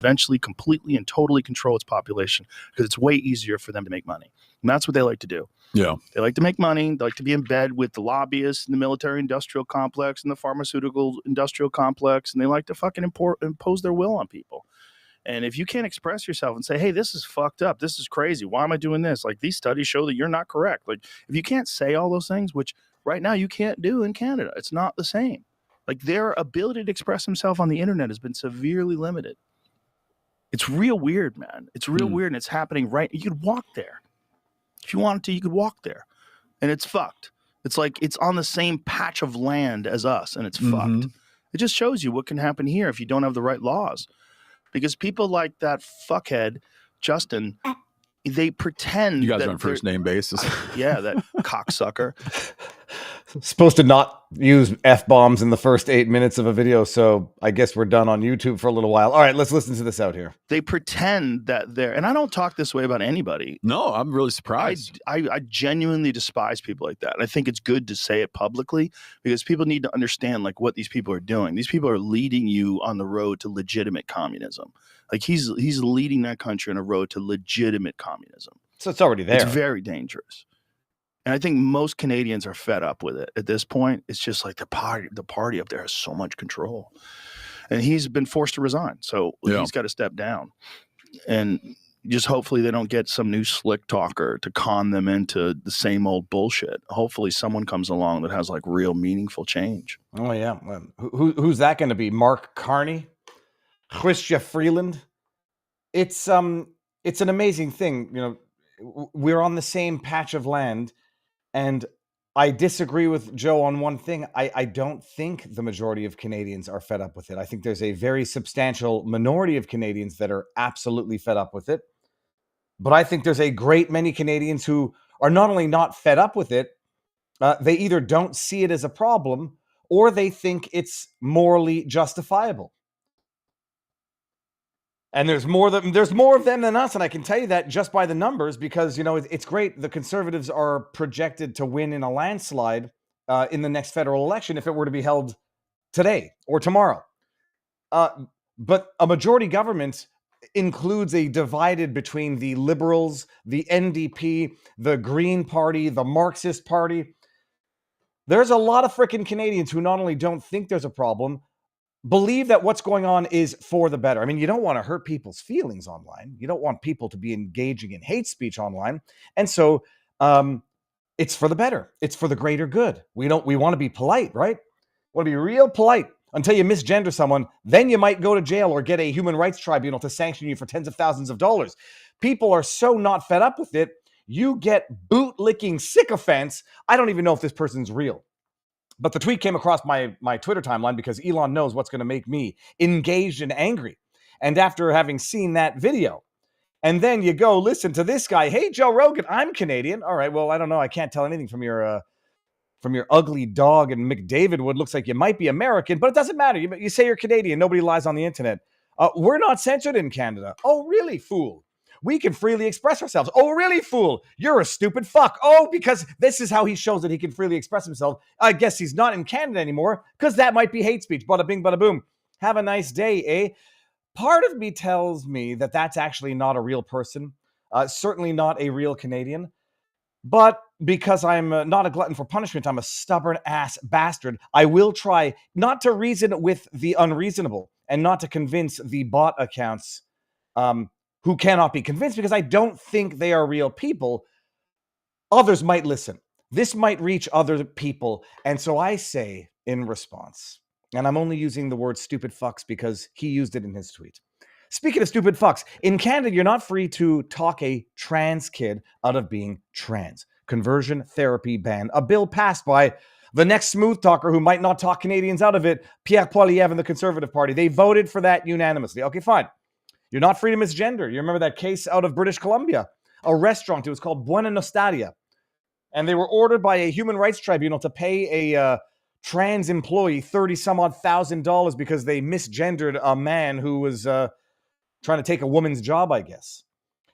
eventually completely and totally control its population because it's way easier for them to make money. And that's what they like to do. Yeah. They like to make money. They like to be in bed with the lobbyists and the military industrial complex and the pharmaceutical industrial complex. And they like to fucking impose their will on people. And if you can't express yourself and say, hey, this is fucked up, this is crazy, why am I doing this? Like, these studies show that you're not correct. Like, if you can't say all those things, which right now you can't do in Canada, it's not the same. Like, their ability to express themselves on the internet has been severely limited. It's real weird, man. It's real weird, and it's happening right. You could walk there. If you wanted to, you could walk there. And it's fucked. It's like it's on the same patch of land as us, and it's fucked. It just shows you what can happen here if you don't have the right laws. Because people like that fuckhead, Justin, they pretend. You guys are on first name basis. Yeah, that cocksucker. Supposed to not use F-bombs in the first 8 minutes of a video, so I guess we're done on YouTube for a little while. All right, let's listen to this out here. They pretend that they're, and I don't talk this way about anybody. No, I'm really surprised. I genuinely despise people like that. I think it's good to say it publicly because people need to understand like what these people are doing. These people are leading you on the road to legitimate communism. Like he's leading that country on a road to legitimate communism. So it's already there. It's very dangerous. And I think most Canadians are fed up with it at this point. It's just like the party up there has so much control. And he's been forced to resign. So he's got to step down. And just hopefully they don't get some new slick talker to con them into the same old bullshit. Hopefully someone comes along that has like real meaningful change. Oh, yeah. Who's that going to be? Mark Carney? Chrystia Freeland? It's an amazing thing. You know, we're on the same patch of land. And I disagree with Joe on one thing. I don't think the majority of Canadians are fed up with it. I think there's a very substantial minority of Canadians that are absolutely fed up with it. But I think there's a great many Canadians who are not only not fed up with it, they either don't see it as a problem or they think it's morally justifiable. And there's more of them than us, and I can tell you that just by the numbers, because you know it's great. The Conservatives are projected to win in a landslide in the next federal election if it were to be held today or tomorrow. But a majority government includes a divided between the Liberals, the NDP, the Green Party, the Marxist Party. There's a lot of freaking Canadians who not only don't think there's a problem, believe that what's going on is for the better. I mean, you don't want to hurt people's feelings online. You don't want people to be engaging in hate speech online. And so it's for the better. It's for the greater good. We want to be polite, right? We want to be real polite until you misgender someone. Then you might go to jail or get a human rights tribunal to sanction you for tens of thousands of dollars. People are so not fed up with it. You get boot-licking sycophants. I don't even know if this person's real. But the tweet came across my Twitter timeline because Elon knows what's going to make me engaged and angry. And after having seen that video, and then you go listen to this guy. Hey, Joe Rogan, I'm Canadian. All right, well, I don't know. I can't tell anything from your ugly dog and McDavid Wood. Looks like you might be American, but it doesn't matter. You say you're Canadian. Nobody lies on the internet. We're not censored in Canada. Oh, really, fool? We can freely express ourselves. Oh, really, fool? You're a stupid fuck. Oh, because this is how he shows that he can freely express himself. I guess he's not in Canada anymore because that might be hate speech. Bada bing, bada boom. Have a nice day, eh? Part of me tells me that that's actually not a real person. Certainly not a real Canadian. But because I'm not a glutton for punishment, I'm a stubborn ass bastard. I will try not to reason with the unreasonable and not to convince the bot accounts who cannot be convinced because I don't think they are real people. Others might listen. This might reach other people. And so I say in response, and I'm only using the word stupid fucks because he used it in his tweet. Speaking of stupid fucks, in Canada, you're not free to talk a trans kid out of being trans. Conversion therapy ban, a bill passed by the next smooth talker who might not talk Canadians out of it, Pierre Poilievre and the Conservative Party. They voted for that unanimously. Okay, fine. You're not free to misgender. You remember that case out of British Columbia? A restaurant, it was called Buena Nostadia. And they were ordered by a human rights tribunal to pay a trans employee $30,000 because they misgendered a man who was trying to take a woman's job, I guess.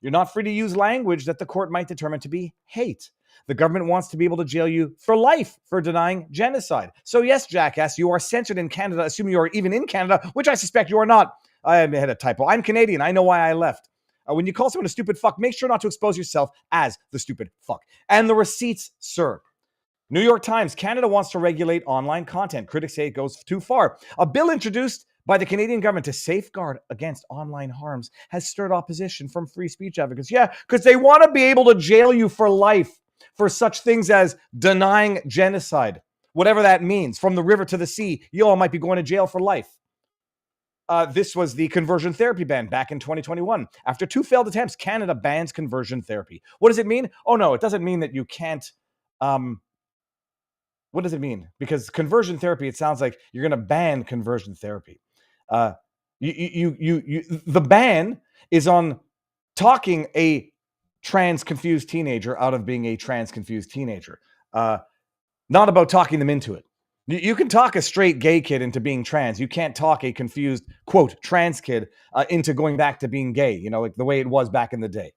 You're not free to use language that the court might determine to be hate. The government wants to be able to jail you for life for denying genocide. So yes, jackass, you are censored in Canada, assuming you are even in Canada, which I suspect you are not. I had a typo. I'm Canadian. I know why I left. When you call someone a stupid fuck, make sure not to expose yourself as the stupid fuck. And the receipts, sir. New York Times, Canada wants to regulate online content. Critics say it goes too far. A bill introduced by the Canadian government to safeguard against online harms has stirred opposition from free speech advocates. Yeah, because they want to be able to jail you for life for such things as denying genocide, whatever that means. From the river to the sea, you all might be going to jail for life. This was the conversion therapy ban back in 2021. After 2 failed attempts, Canada bans conversion therapy. What does it mean? Oh, no, it doesn't mean that you can't... what does it mean? Because conversion therapy, it sounds like you're going to ban conversion therapy. The ban is on talking a trans confused teenager out of being a trans confused teenager, not about talking them into it. You can talk a straight gay kid into being trans. You can't talk a confused, quote, trans kid into going back to being gay, like the way it was back in the day.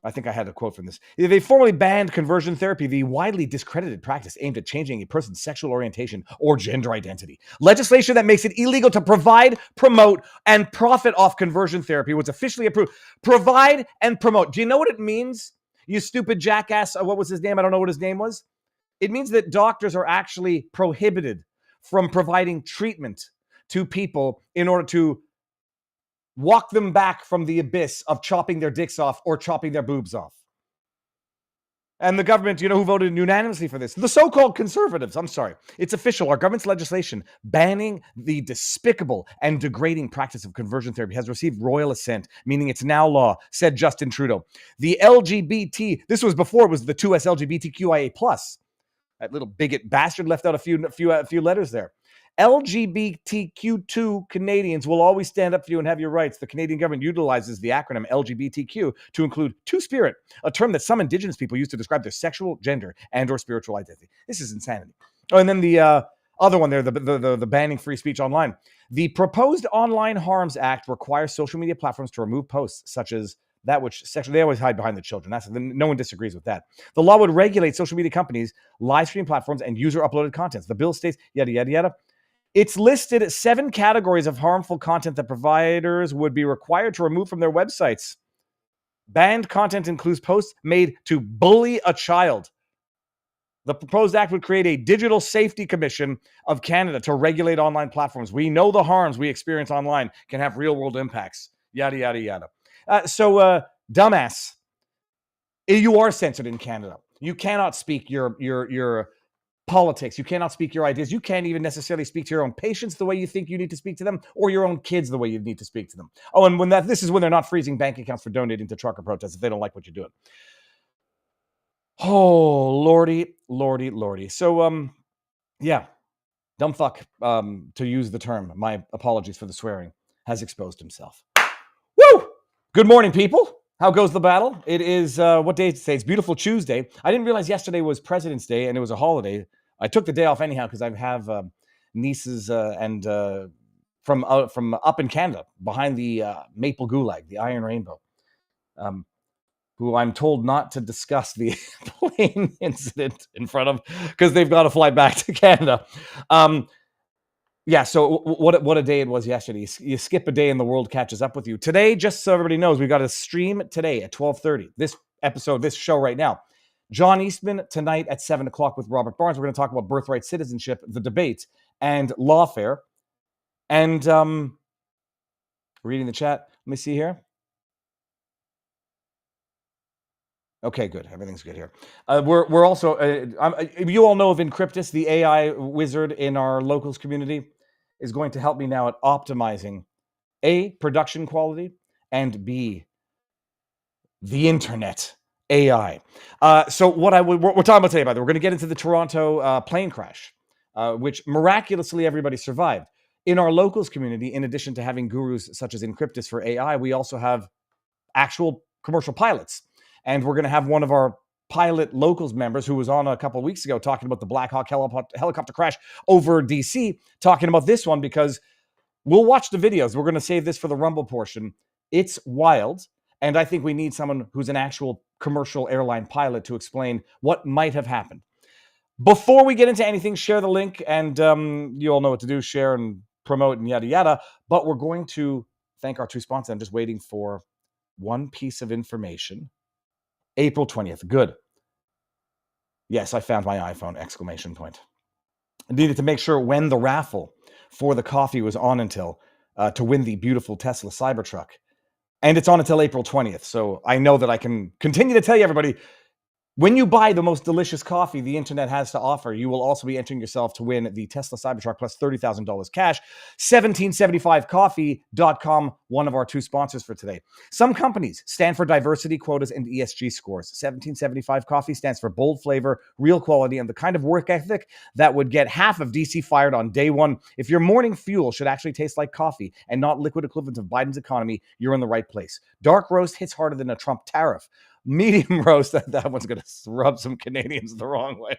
I think I had a quote from this. They formally banned conversion therapy, the widely discredited practice aimed at changing a person's sexual orientation or gender identity. Legislation that makes it illegal to provide, promote, and profit off conversion therapy was officially approved. Provide and promote. Do you know what it means? You stupid jackass. What was his name? I don't know what his name was. It means that doctors are actually prohibited from providing treatment to people in order to walk them back from the abyss of chopping their dicks off or chopping their boobs off. And the government, who voted unanimously for this? The so-called conservatives. I'm sorry. It's official. Our government's legislation banning the despicable and degrading practice of conversion therapy has received royal assent, meaning it's now law, said Justin Trudeau. The LGBT, this was before it was the 2S LGBTQIA+. That little bigot bastard left out a few letters there. LGBTQ2 Canadians will always stand up for you and have your rights. The Canadian government utilizes the acronym LGBTQ to include Two-Spirit, a term that some Indigenous people use to describe their sexual, gender, and or spiritual identity. This is insanity. Oh, and then the other one there, the banning free speech online. The proposed Online Harms Act requires social media platforms to remove posts such as that which sexually, they always hide behind the children. No one disagrees with that. The law would regulate social media companies, live stream platforms, and user-uploaded contents. The bill states, yada, yada, yada. It's listed 7 categories of harmful content that providers would be required to remove from their websites. Banned content includes posts made to bully a child. The proposed act would create a Digital Safety Commission of Canada to regulate online platforms. We know the harms we experience online can have real-world impacts. Yada, yada, yada. Dumbass, you are censored in Canada. You cannot speak your politics. You cannot speak your ideas. You can't even necessarily speak to your own patients the way you think you need to speak to them, or your own kids the way you need to speak to them. Oh, and this is when they're not freezing bank accounts for donating to trucker protests if they don't like what you're doing. Oh, lordy, lordy, lordy. So, yeah, dumb fuck, to use the term, my apologies for the swearing, has exposed himself. Woo! Good morning, people. How goes the battle? It is, what day is it today? It's Beautiful Tuesday. I didn't realize yesterday was President's Day and it was a holiday. I took the day off anyhow because I have nieces and from up in Canada behind the Maple Gulag, the Iron Rainbow, who I'm told not to discuss the plane incident in front of because they've got to fly back to Canada. Yeah, so what a day it was yesterday. You skip a day and the world catches up with you. Today, just so everybody knows, we got a stream today at 12:30. This episode, this show right now. John Eastman tonight at 7 o'clock with Robert Barnes. We're going to talk about birthright citizenship, the debate, and lawfare. And reading the chat. Let me see here. Okay, good. Everything's good here. We're also, you all know of Encryptus, the AI wizard in our locals community, is going to help me now at optimizing A, production quality, and B, the internet AI. So what we're talking about today, by the way, we're going to get into the Toronto plane crash, which miraculously everybody survived. In our locals community, in addition to having gurus such as Encryptus for AI, we also have actual commercial pilots. And we're going to have one of our pilot locals members who was on a couple of weeks ago talking about the Black Hawk helicopter crash over DC, talking about this one because we'll watch the videos. We're going to save this for the Rumble portion. It's wild. And I think we need someone who's an actual commercial airline pilot to explain what might have happened. Before we get into anything, share the link. And you all know what to do. Share and promote and yada, yada. But we're going to thank our two sponsors. I'm just waiting for one piece of information. April 20th. Good. Yes, I found my iPhone, exclamation point. I needed to make sure when the raffle for the coffee was on until to win the beautiful Tesla Cybertruck. And it's on until April 20th. So I know that I can continue to tell you, everybody, when you buy the most delicious coffee the internet has to offer, you will also be entering yourself to win the Tesla Cybertruck plus $30,000 cash. 1775coffee.com, one of our two sponsors for today. Some companies stand for diversity quotas and ESG scores. 1775 Coffee stands for bold flavor, real quality, and the kind of work ethic that would get half of DC fired on day one. If your morning fuel should actually taste like coffee and not liquid equivalent of Biden's economy, you're in the right place. Dark roast hits harder than a Trump tariff. Medium roast, that one's going to rub some Canadians the wrong way.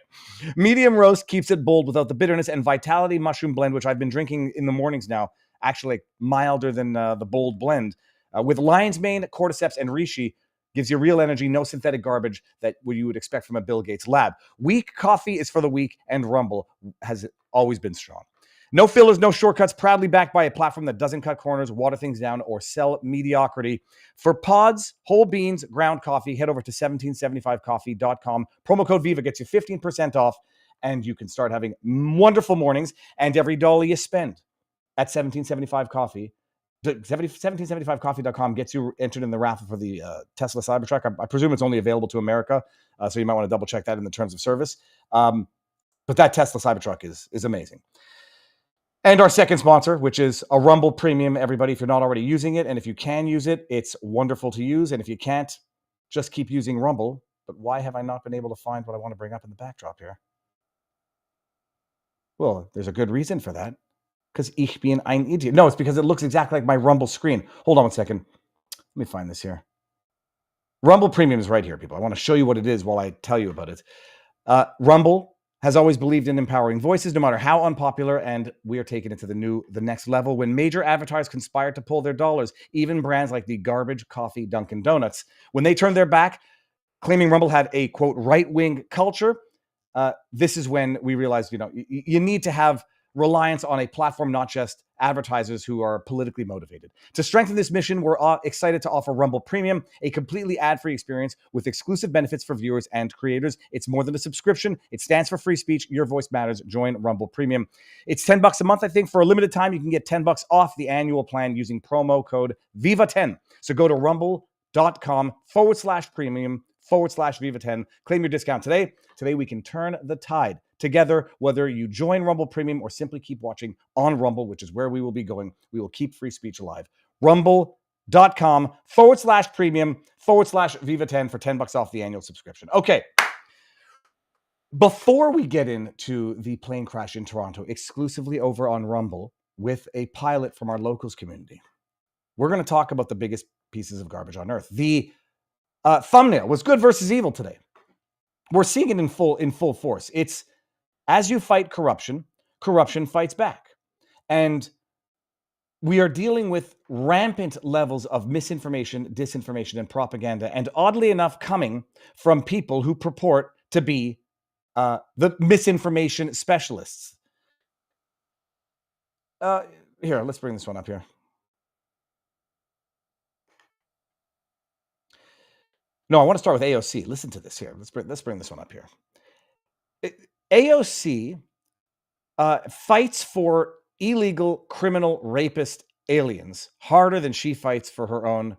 Medium roast keeps it bold without the bitterness, and Vitality Mushroom Blend, which I've been drinking in the mornings now, actually milder than the bold blend, with lion's mane, cordyceps, and reishi, gives you real energy, no synthetic garbage that you would expect from a Bill Gates lab. Weak coffee is for the weak, and Rumble has always been strong. No fillers, no shortcuts, proudly backed by a platform that doesn't cut corners, water things down, or sell mediocrity. For pods, whole beans, ground coffee, head over to 1775coffee.com. Promo code VIVA gets you 15% off, and you can start having wonderful mornings. And every dollar you spend at 1775 Coffee, 1775coffee.com gets you entered in the raffle for the Tesla Cybertruck. I presume it's only available to America, so you might want to double check that in the terms of service. But that Tesla Cybertruck is amazing. And our second sponsor, which is a Rumble Premium, everybody, if you're not already using it, and if you can use it, it's wonderful to use. And if you can't, just keep using Rumble. But why have I not been able to find what I want to bring up in the backdrop here? Well, there's a good reason for that. Because ich bin ein Idiot. No, it's because it looks exactly like my Rumble screen. Hold on one second. Let me find this here. Rumble Premium is right here, people. I want to show you what it is while I tell you about it. Rumble has always believed in empowering voices, no matter how unpopular, and we are taking it to the next level. When major advertisers conspired to pull their dollars, even brands like the garbage coffee Dunkin' Donuts, when they turned their back, claiming Rumble had a, quote, right-wing culture, this is when we realized, you need to have reliance on a platform, not just advertisers who are politically motivated. To strengthen this mission, we're excited to offer Rumble Premium, a completely ad-free experience with exclusive benefits for viewers and creators. It's more than a subscription. It stands for free speech. Your voice matters. Join Rumble Premium. It's $10 a month, I think. For a limited time, you can get $10 off the annual plan using promo code VIVA10. So go to rumble.com/premium/VIVA10. Claim your discount today. Today, we can turn the tide together, whether you join Rumble Premium or simply keep watching on Rumble, which is where we will be going. We will keep free speech alive. Rumble.com/premium/VIVA10 for $10 off the annual subscription. Okay. Before we get into the plane crash in Toronto, exclusively over on Rumble with a pilot from our locals community, we're going to talk about the biggest pieces of garbage on earth. The thumbnail was good versus evil today. We're seeing it in full force. It's as you fight corruption, corruption fights back. And we are dealing with rampant levels of misinformation, disinformation, and propaganda. And oddly enough, coming from people who purport to be the misinformation specialists. Here, let's bring this one up here. No, I want to start with AOC. Listen to this here. Let's bring this one up here. AOC fights for illegal, criminal, rapist aliens harder than she fights for her own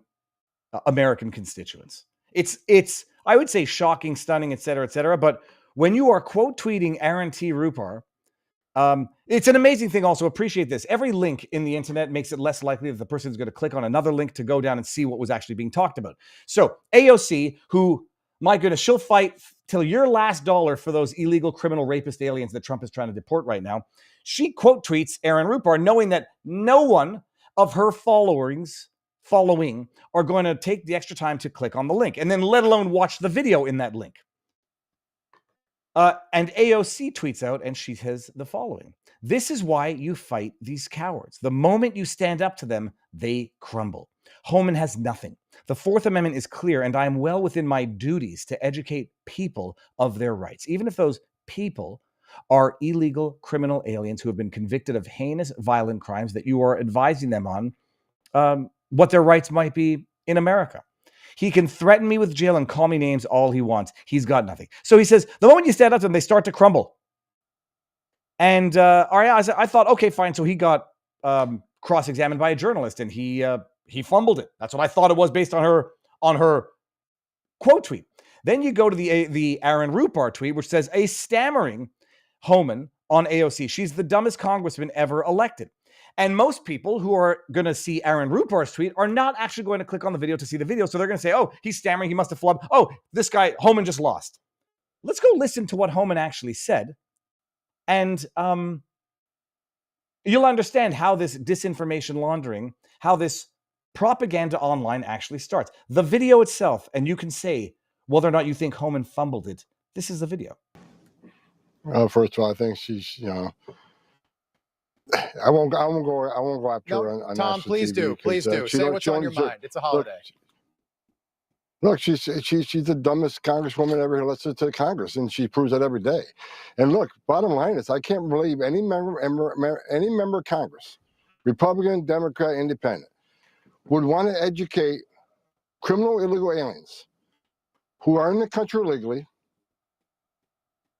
American constituents. It's I would say shocking, stunning, et cetera, but when you are quote tweeting Aaron T. Rupar, it's an amazing thing. Also, appreciate this. Every link in the internet makes it less likely that the person is going to click on another link to go down and see what was actually being talked about. So AOC, who, my goodness, she'll fight till your last dollar for those illegal, criminal, rapist aliens that Trump is trying to deport right now. She quote tweets Aaron Rupar, knowing that no one of her following are going to take the extra time to click on the link, and then let alone watch the video in that link. And AOC tweets out, and she says the following: "This is why you fight these cowards. The moment you stand up to them, they crumble. Homan has nothing. The Fourth Amendment is clear, and I am well within my duties to educate people of their rights, even if those people are illegal criminal aliens who have been convicted of heinous violent crimes that you are advising them on what their rights might be in America. He can threaten me with jail and call me names all he wants. He's got nothing. So he says, the moment you stand up to them, they start to crumble. And I thought, okay, fine. So he got cross-examined by a journalist, and he fumbled it. That's what I thought it was based on her quote tweet. Then you go to the Aaron Rupar tweet, which says a stammering Homan on AOC. She's the dumbest congressman ever elected. And most people who are going to see Aaron Rupar's tweet are not actually going to click on the video to see the video. So they're going to say, oh, he's stammering. He must have flubbed. Oh, this guy, Homan, just lost. Let's go listen to what Homan actually said. And you'll understand how this disinformation laundering, how this propaganda online actually starts. The video itself, and you can say whether or not you think Homan fumbled it. This is the video. Well, first of all, I think she's, I won't go after her on Tom, please TV please do. Say what's on your mind. It's a holiday. Look, she's the dumbest congresswoman ever elected to Congress, and she proves that every day. And look, bottom line is, I can't believe any member of Congress, Republican, Democrat, Independent, would want to educate criminal illegal aliens who are in the country illegally,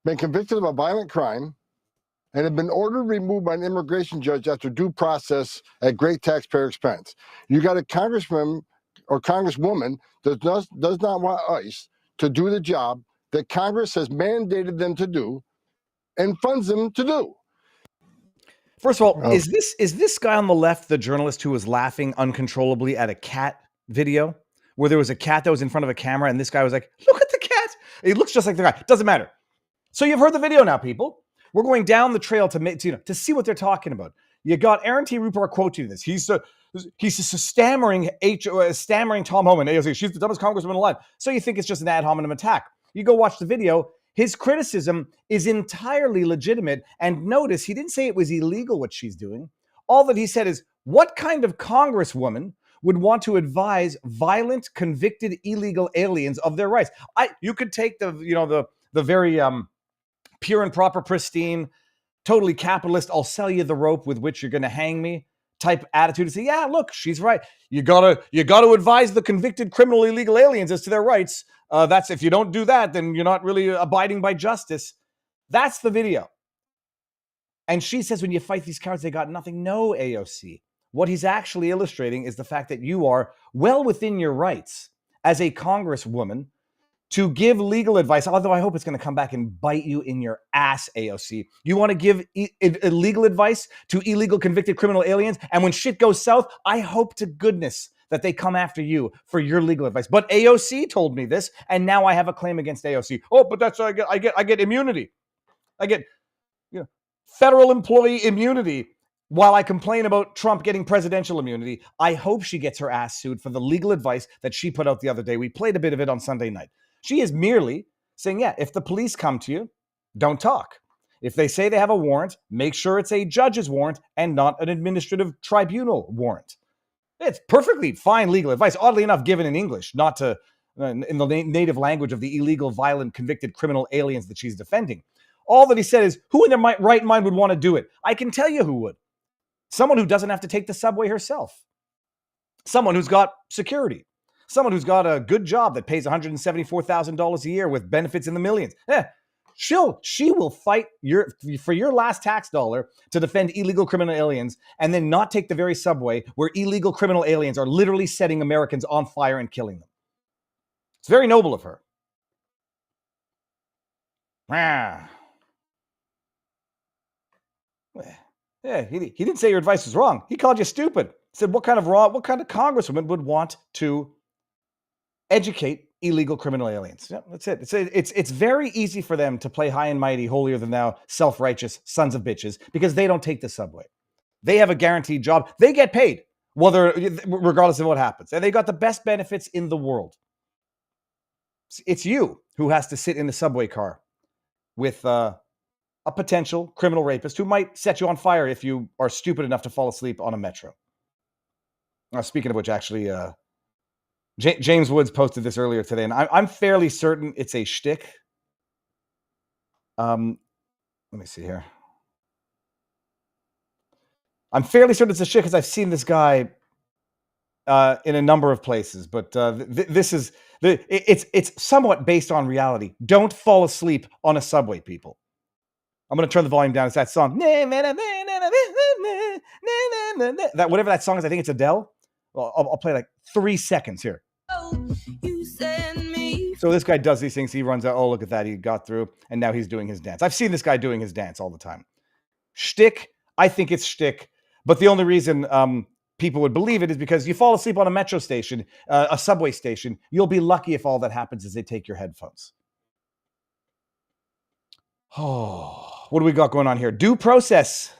been convicted of a violent crime, and have been ordered removed by an immigration judge after due process at great taxpayer expense. You got a congressman or congresswoman that does not want ICE to do the job that Congress has mandated them to do and funds them to do. First of all, is this guy on the left the journalist who was laughing uncontrollably at a cat video where there was a cat that was in front of a camera and this guy was like, look at the cat. He looks just like the guy. Doesn't matter. So you've heard the video now, people. We're going down the trail to see what they're talking about. You got Aaron T. Rupar quoting this. He's just a stammering Tom Homan. AOC. She's the dumbest congresswoman alive. So you think it's just an ad hominem attack. You go watch the video. His criticism is entirely legitimate. And notice he didn't say it was illegal what she's doing. All that he said is, what kind of congresswoman would want to advise violent, convicted, illegal aliens of their rights? You could take the very pure and proper, pristine, totally capitalist, I'll sell you the rope with which you're going to hang me type attitude and say, yeah, look, she's right. You gotta advise the convicted criminal illegal aliens as to their rights. That's if you don't do that, then you're not really abiding by justice. That's the video. And she says, when you fight these cowards, they got nothing. No, AOC. What he's actually illustrating is the fact that you are well within your rights as a congresswoman to give legal advice, although I hope it's going to come back and bite you in your ass, AOC. You want to give illegal advice to illegal convicted criminal aliens, and when shit goes south, I hope to goodness that they come after you for your legal advice. But AOC told me this, and now I have a claim against AOC. Oh, but that's what I get immunity. I get federal employee immunity while I complain about Trump getting presidential immunity. I hope she gets her ass sued for the legal advice that she put out the other day. We played a bit of it on Sunday night. She is merely saying, yeah, if the police come to you, don't talk. If they say they have a warrant, make sure it's a judge's warrant and not an administrative tribunal warrant. It's perfectly fine legal advice, oddly enough, given in English, not to in the native language of the illegal, violent, convicted criminal aliens that she's defending. All that he said is, who in their right mind would want to do it? I can tell you who would. Someone who doesn't have to take the subway herself. Someone who's got security. Someone who's got a good job that pays $174,000 a year with benefits in the millions. She will fight for your last tax dollar to defend illegal criminal aliens and then not take the very subway where illegal criminal aliens are literally setting Americans on fire and killing them. It's very noble of her. Yeah, he didn't say your advice was wrong. He called you stupid. He said, what kind of congresswoman would want to educate illegal criminal aliens? Yeah, that's it. It's very easy for them to play high and mighty, holier than thou, self-righteous sons of bitches because they don't take the subway. They have a guaranteed job. They get paid, regardless of what happens. And they got the best benefits in the world. It's you who has to sit in the subway car with a potential criminal rapist who might set you on fire if you are stupid enough to fall asleep on a metro. Speaking of which, actually, James Woods posted this earlier today, and I'm fairly certain it's a shtick. Let me see here. I'm fairly certain it's a shit because I've seen this guy in a number of places, but this is it's somewhat based on reality. Don't fall asleep on a subway, people. I'm going to turn the volume down. It's that song. That whatever that song is, I think it's Adele. Well, I'll play like 3 seconds here. So this guy does these things. He runs out. Oh, look at that. He got through. And now he's doing his dance. I've seen this guy doing his dance all the time. Shtick. I think it's shtick. But the only reason people would believe it is because you fall asleep on a metro station, a subway station. You'll be lucky if all that happens is they take your headphones. Oh, what do we got going on here? Due process.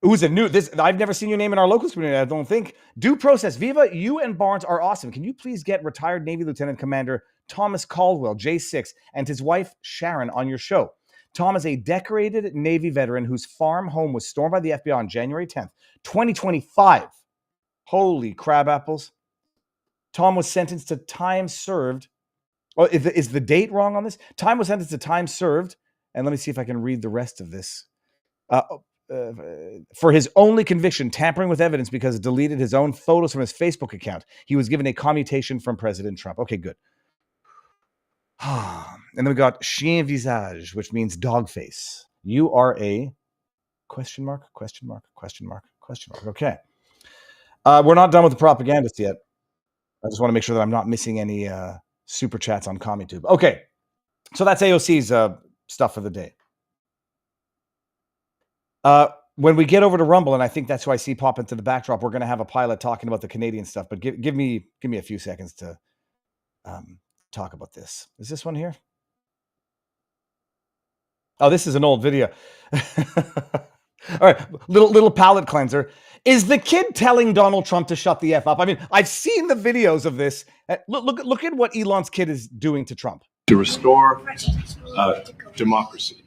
Who's a new? This I've never seen your name in our locals community. I don't think. Due process. Viva, you and Barnes are awesome. Can you please get retired Navy Lieutenant Commander Thomas Caldwell, J6, and his wife Sharon on your show? Tom is a decorated Navy veteran whose farm home was stormed by the FBI on January 10th, 2025. Holy crab apples. Tom was sentenced to time served. Oh, is the date wrong on this? Tom was sentenced to time served. And let me see if I can read the rest of this. For his only conviction, tampering with evidence because it deleted his own photos from his Facebook account. He was given a commutation from President Trump. Okay, good. And then we got chien visage, which means dog face. You are a question mark. Okay. We're not done with the propagandist yet. I just want to make sure that I'm not missing any super chats on CommieTube. Okay. So that's AOC's stuff for the day. When we get over to Rumble, and I think that's who I see pop into the backdrop, we're going to have a pilot talking about the Canadian stuff. But give me a few seconds to talk about this. Is this one here? Oh, this is an old video. All right, little palate cleanser. Is the kid telling Donald Trump to shut the F up? I mean, I've seen the videos of this. Look at what Elon's kid is doing to Trump. To restore democracy.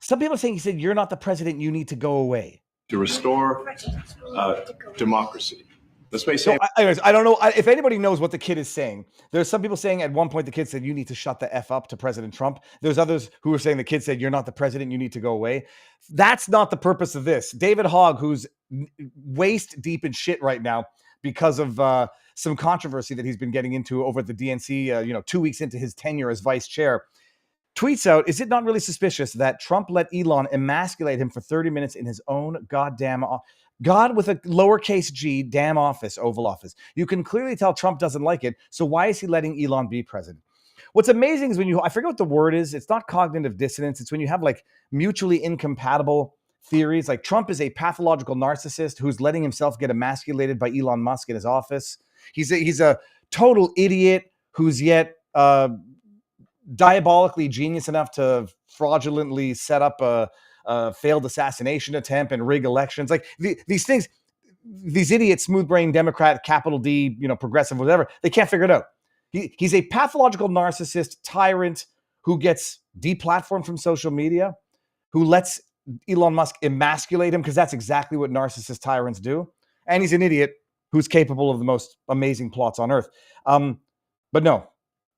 Some people are saying he said, "You're not the president. You need to go away." To restore democracy. This may say. So, anyways, I don't know if anybody knows what the kid is saying. There's some people saying at one point the kid said, "You need to shut the F up" to President Trump. There's others who are saying the kid said, "You're not the president. You need to go away." That's not the purpose of this. David Hogg, who's waist deep in shit right now because of some controversy that he's been getting into over at the DNC, 2 weeks into his tenure as vice chair, tweets out, "Is it not really suspicious that Trump let Elon emasculate him for 30 minutes in his own goddamn God with a lowercase g, damn office, Oval Office? You can clearly tell Trump doesn't like it. So why is he letting Elon be president?" What's amazing is I forget what the word is. It's not cognitive dissonance. It's when you have like mutually incompatible theories. Like Trump is a pathological narcissist who's letting himself get emasculated by Elon Musk in his office. He's a total idiot who's yet diabolically genius enough to fraudulently set up a failed assassination attempt and rig elections. Like these things, these idiots, smooth brain Democrat, capital D, progressive, whatever, they can't figure it out. He's a pathological narcissist tyrant who gets deplatformed from social media, who lets Elon Musk emasculate him because that's exactly what narcissist tyrants do. And he's an idiot who's capable of the most amazing plots on earth. But no,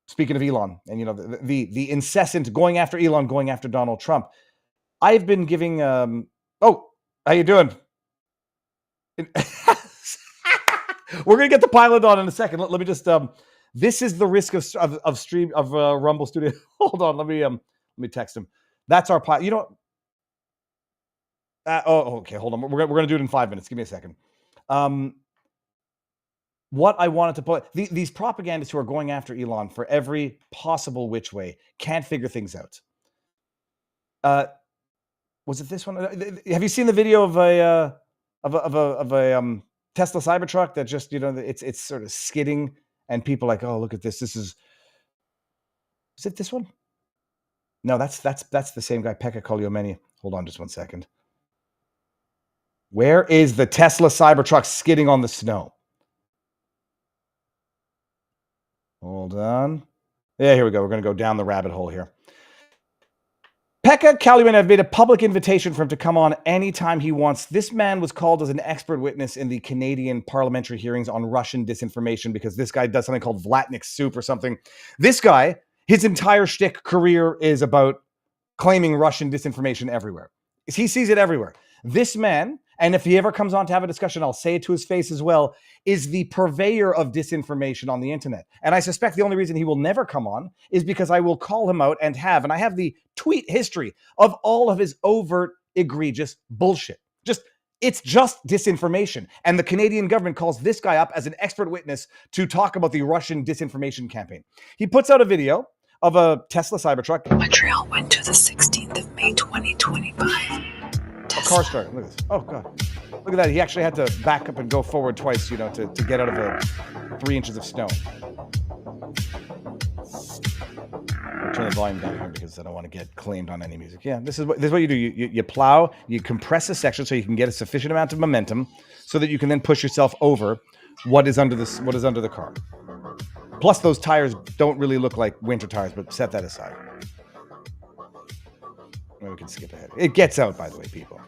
speaking of Elon and, the incessant going after Elon, going after Donald Trump, I've been giving, how you doing? We're going to get the pilot on in a second. Let me just, this is the risk of Rumble Studio. Hold on. Let me text him. That's our pilot. Okay. Hold on. We're going to do it in 5 minutes. Give me a second. What I wanted to put, these propagandists who are going after Elon for every possible which way can't figure things out. Was it this one? Have you seen the video of a Tesla Cybertruck that just it's sort of skidding and people are like, oh, look at this. Is it this one? No, that's the same guy, Pekka Koljomeni. Hold on just 1 second. Where is the Tesla Cybertruck skidding on the snow? Hold on. Yeah, here we go. We're going to go down the rabbit hole here. Pekka Koljomeni, I've made a public invitation for him to come on anytime he wants. This man was called as an expert witness in the Canadian parliamentary hearings on Russian disinformation because this guy does something called Vlatnik soup or something. This guy, his entire shtick career is about claiming Russian disinformation everywhere. He sees it everywhere. This man, and if he ever comes on to have a discussion, I'll say it to his face as well, is the purveyor of disinformation on the internet. And I suspect the only reason he will never come on is because I will call him out and I have the tweet history of all of his overt, egregious bullshit. It's just disinformation. And the Canadian government calls this guy up as an expert witness to talk about the Russian disinformation campaign. He puts out a video of a Tesla Cybertruck. Montreal went to the 16th of May 2025. A car started. Look at this. Oh, God. Look at that. He actually had to back up and go forward twice, to get out of 3 inches of snow. I'll turn the volume down here because I don't want to get claimed on any music. Yeah, this is what you do. You plow, you compress a section so you can get a sufficient amount of momentum so that you can then push yourself over what is under the car. Plus, those tires don't really look like winter tires, but set that aside. Maybe we can skip ahead. It gets out, by the way, people.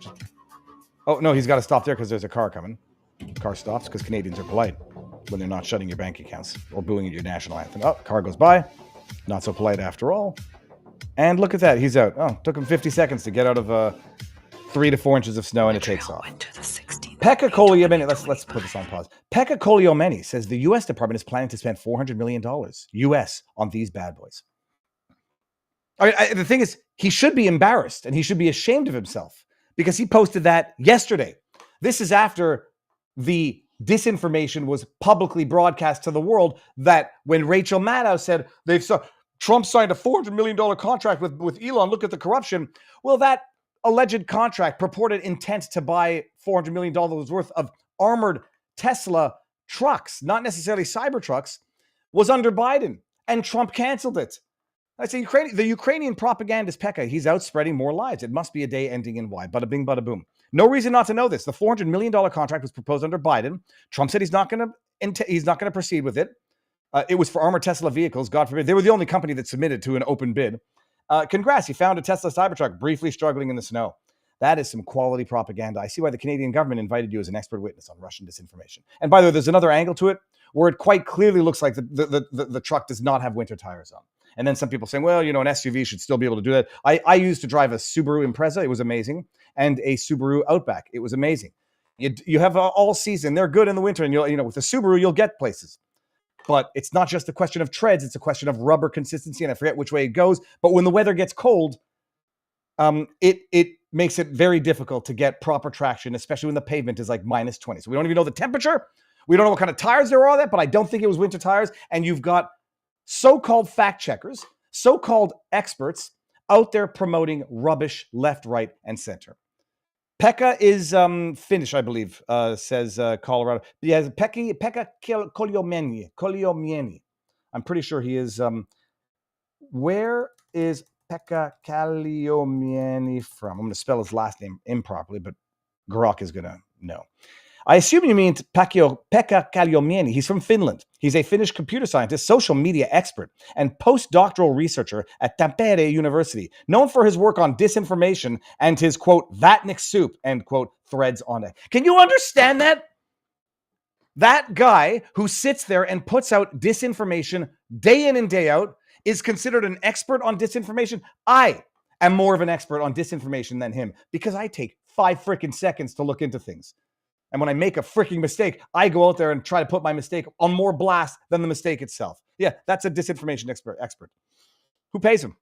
Oh, no, he's got to stop there because there's a car coming. Car stops because Canadians are polite when they're not shutting your bank accounts or booing at your national anthem. Oh, car goes by. Not so polite after all. And look at that. He's out. Oh, took him 50 seconds to get out of 3 to 4 inches of snow, and it takes off. Pekka Koliomeni, let's put this on pause. Pekka Koliomeni says the U.S. Department is planning to spend $400 million U.S. on these bad boys. The thing is, he should be embarrassed and he should be ashamed of himself because he posted that yesterday. This is after the disinformation was publicly broadcast to the world that when Rachel Maddow said Trump signed a $400 million contract with Elon, look at the corruption. Well, that alleged contract purported intent to buy $400 million worth of armored Tesla trucks, not necessarily Cybertrucks, was under Biden, and Trump canceled it. I say the Ukrainian propagandist Pekka, he's out spreading more lies. It must be a day ending in Y. Bada bing, bada boom. No reason not to know this. The $400 million contract was proposed under Biden. Trump said he's not going to proceed with it. It was for armored Tesla vehicles. God forbid. They were the only company that submitted to an open bid. Congrats, you found a Tesla Cybertruck briefly struggling in the snow. That is some quality propaganda. I see why the Canadian government invited you as an expert witness on Russian disinformation. And by the way, there's another angle to it where it quite clearly looks like the truck does not have winter tires on. And then some people saying, well, an SUV should still be able to do that. I used to drive a Subaru Impreza. It was amazing. And a Subaru Outback. It was amazing. You have all season. They're good in the winter. And with a Subaru, you'll get places. But it's not just a question of treads. It's a question of rubber consistency. And I forget which way it goes. But when the weather gets cold, it makes it very difficult to get proper traction, especially when the pavement is like minus 20. So we don't even know the temperature. We don't know what kind of tires there are on that. But I don't think it was winter tires. And you've got so-called fact checkers, so-called experts out there promoting rubbish left, right, and center. Pekka is Finnish, I believe, says Colorado. Yeah, Pekka Koliomeni. I'm pretty sure he is. Where is Pekka Koliomeni from? I'm going to spell his last name improperly, but Grok is going to know. I assume you mean Pekka Koliomeni. He's from Finland. He's a Finnish computer scientist, social media expert, and postdoctoral researcher at Tampere University, known for his work on disinformation and his, quote, Vatnik soup, end quote, threads on it. Can you understand that? That guy who sits there and puts out disinformation day in and day out is considered an expert on disinformation. I am more of an expert on disinformation than him because I take 5 freaking seconds to look into things. And when I make a freaking mistake, I go out there and try to put my mistake on more blast than the mistake itself. Yeah, that's a disinformation expert. Who pays him?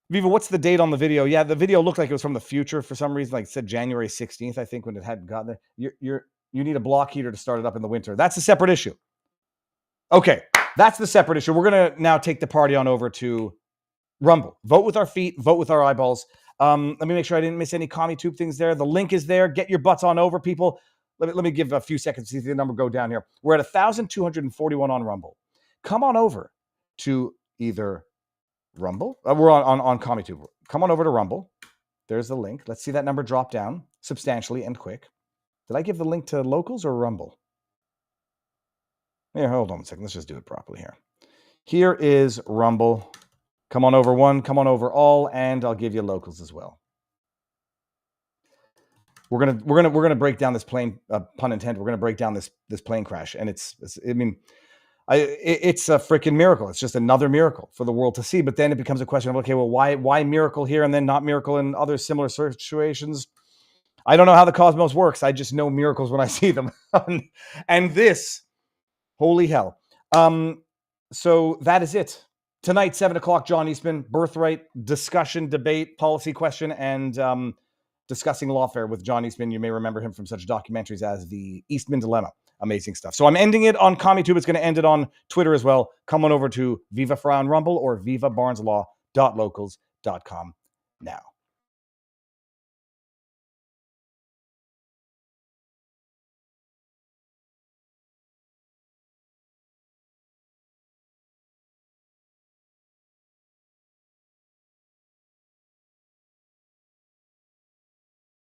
Viva, what's the date on the video? Yeah, the video looked like it was from the future for some reason. Like it said January 16th, I think, when it hadn't gotten there. You need a block heater to start it up in the winter. That's a separate issue. Okay, that's the separate issue. We're going to now take the party on over to Rumble. Vote with our feet, vote with our eyeballs. Let me make sure I didn't miss any CommieTube things there. The link is there. Get your butts on over, people. Let me give a few seconds to see the number go down here. We're at 1,241 on Rumble. Come on over to either Rumble. We're on CommieTube. Come on over to Rumble. There's the link. Let's see that number drop down substantially and quick. Did I give the link to Locals or Rumble? Here, hold on a second. Let's just do it properly here. Here is Rumble. Come on over one, come on over all, and I'll give you Locals as well. We're gonna break down this plane, pun intended. We're gonna break down this plane crash, and it's I mean, It's a freaking miracle. It's just another miracle for the world to see. But then it becomes a question of, okay, well, why miracle here and then not miracle in other similar situations? I don't know how the cosmos works. I just know miracles when I see them. And this, holy hell. So that is it. Tonight, 7 o'clock, John Eastman, Birthright, discussion, debate, policy question, and discussing lawfare with John Eastman. You may remember him from such documentaries as The Eastman Dilemma. Amazing stuff. So I'm ending it on CommieTube. It's going to end it on Twitter as well. Come on over to Viva Frei on Rumble or vivabarneslaw.locals.com now.